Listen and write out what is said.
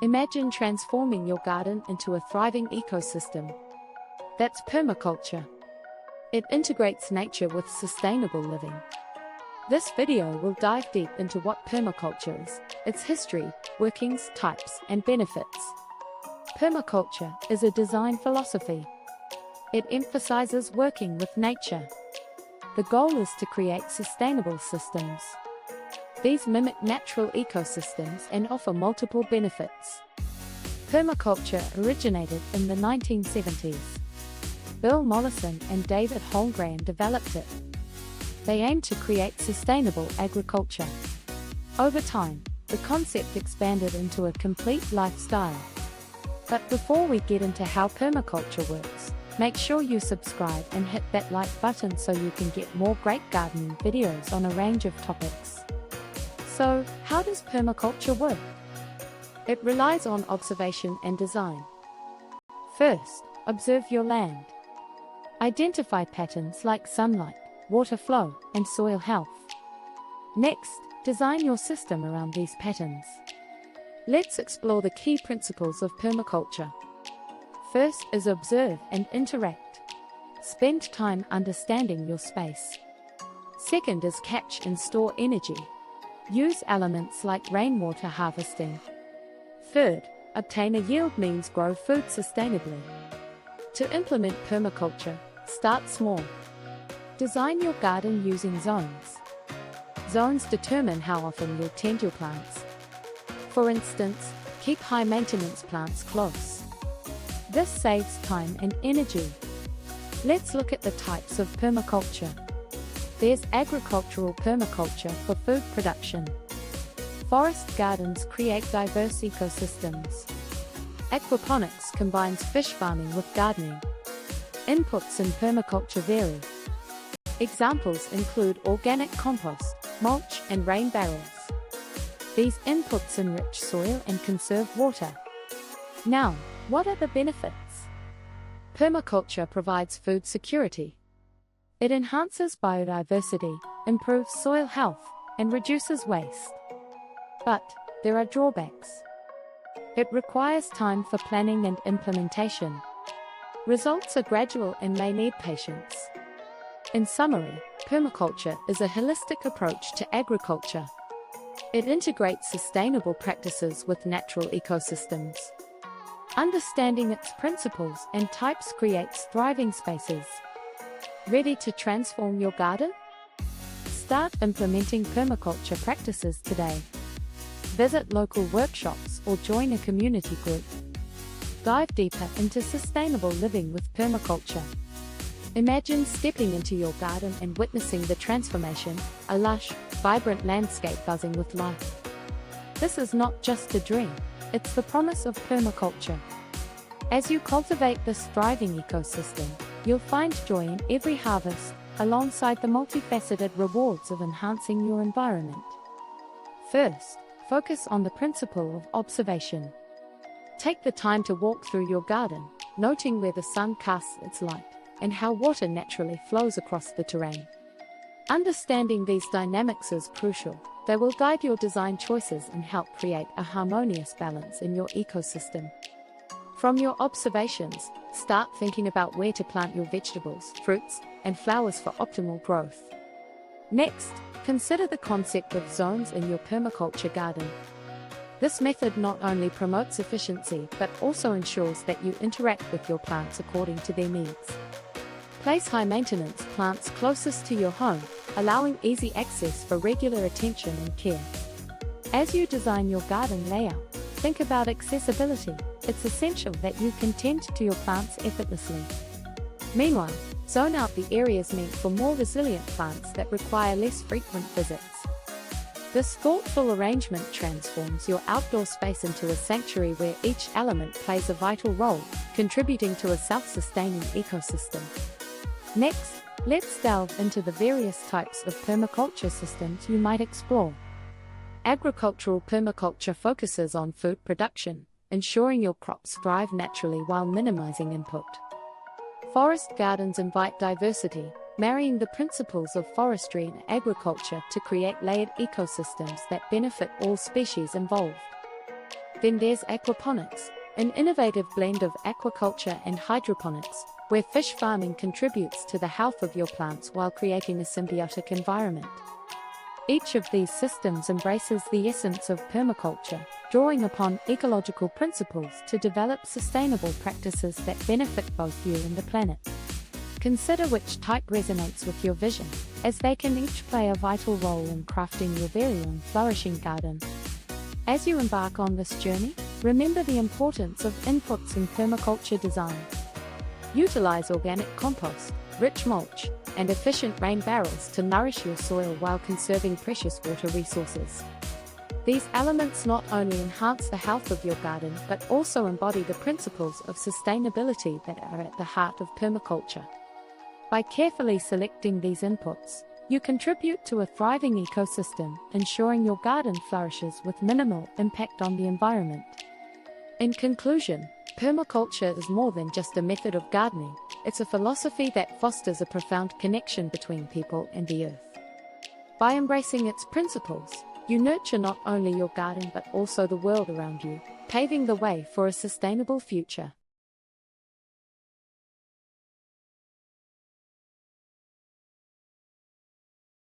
Imagine transforming your garden into a thriving ecosystem. That's permaculture. It integrates nature with sustainable living. This video will dive deep into what permaculture is, its history, workings, types, and benefits. Permaculture is a design philosophy. It emphasizes working with nature. The goal is to create sustainable systems. These mimic natural ecosystems and offer multiple benefits. Permaculture originated in the 1970s. Bill Mollison and David Holmgren developed it. They aim to create sustainable agriculture. Over time, the concept expanded into a complete lifestyle. But before we get into how permaculture works, make sure you subscribe and hit that like button so you can get more great gardening videos on a range of topics. So, how does permaculture work? It relies on observation and design. First, observe your land. Identify patterns like sunlight, water flow, and soil health. Next, design your system around these patterns. Let's explore the key principles of permaculture. First is observe and interact. Spend time understanding your space. Second is catch and store energy. Use elements like rainwater harvesting. Third, obtain a yield means grow food sustainably. To implement permaculture, start small. Design your garden using zones. Zones determine how often you'll tend your plants. For instance, keep high-maintenance plants close. This saves time and energy. Let's look at the types of permaculture. There's agricultural permaculture for food production. Forest gardens create diverse ecosystems. Aquaponics combines fish farming with gardening. Inputs in permaculture vary. Examples include organic compost, mulch, and rain barrels. These inputs enrich soil and conserve water. Now, what are the benefits? Permaculture provides food security. It enhances biodiversity, improves soil health, and reduces waste. But there are drawbacks. It requires time for planning and implementation. Results are gradual and may need patience. In summary, permaculture is a holistic approach to agriculture. It integrates sustainable practices with natural ecosystems. Understanding its principles and types creates thriving spaces. Ready to transform your garden? Start implementing permaculture practices today. Visit local workshops or join a community group. Dive deeper into sustainable living with permaculture. Imagine stepping into your garden and witnessing the transformation, a lush, vibrant landscape buzzing with life. This is not just a dream, it's the promise of permaculture. As you cultivate this thriving ecosystem, you'll find joy in every harvest, alongside the multifaceted rewards of enhancing your environment. First, focus on the principle of observation. Take the time to walk through your garden, noting where the sun casts its light, and how water naturally flows across the terrain. Understanding these dynamics is crucial. They will guide your design choices and help create a harmonious balance in your ecosystem. From your observations, start thinking about where to plant your vegetables, fruits, and flowers for optimal growth. Next, consider the concept of zones in your permaculture garden. This method not only promotes efficiency but also ensures that you interact with your plants according to their needs. Place high-maintenance plants closest to your home, allowing easy access for regular attention and care. As you design your garden layout, think about accessibility. It's essential that you can tend to your plants effortlessly. Meanwhile, zone out the areas meant for more resilient plants that require less frequent visits. This thoughtful arrangement transforms your outdoor space into a sanctuary where each element plays a vital role, contributing to a self-sustaining ecosystem. Next, let's delve into the various types of permaculture systems you might explore. Agricultural permaculture focuses on food production, ensuring your crops thrive naturally while minimizing input. Forest gardens invite diversity, marrying the principles of forestry and agriculture to create layered ecosystems that benefit all species involved. Then there's aquaponics, an innovative blend of aquaculture and hydroponics, where fish farming contributes to the health of your plants while creating a symbiotic environment. Each of these systems embraces the essence of permaculture, drawing upon ecological principles to develop sustainable practices that benefit both you and the planet. Consider which type resonates with your vision, as they can each play a vital role in crafting your very own flourishing garden. As you embark on this journey, remember the importance of inputs in permaculture design. Utilize organic compost, rich mulch, and efficient rain barrels to nourish your soil while conserving precious water resources. These elements not only enhance the health of your garden but also embody the principles of sustainability that are at the heart of permaculture. By carefully selecting these inputs, you contribute to a thriving ecosystem, ensuring your garden flourishes with minimal impact on the environment. In conclusion, permaculture is more than just a method of gardening, it's a philosophy that fosters a profound connection between people and the earth. By embracing its principles, you nurture not only your garden but also the world around you, paving the way for a sustainable future.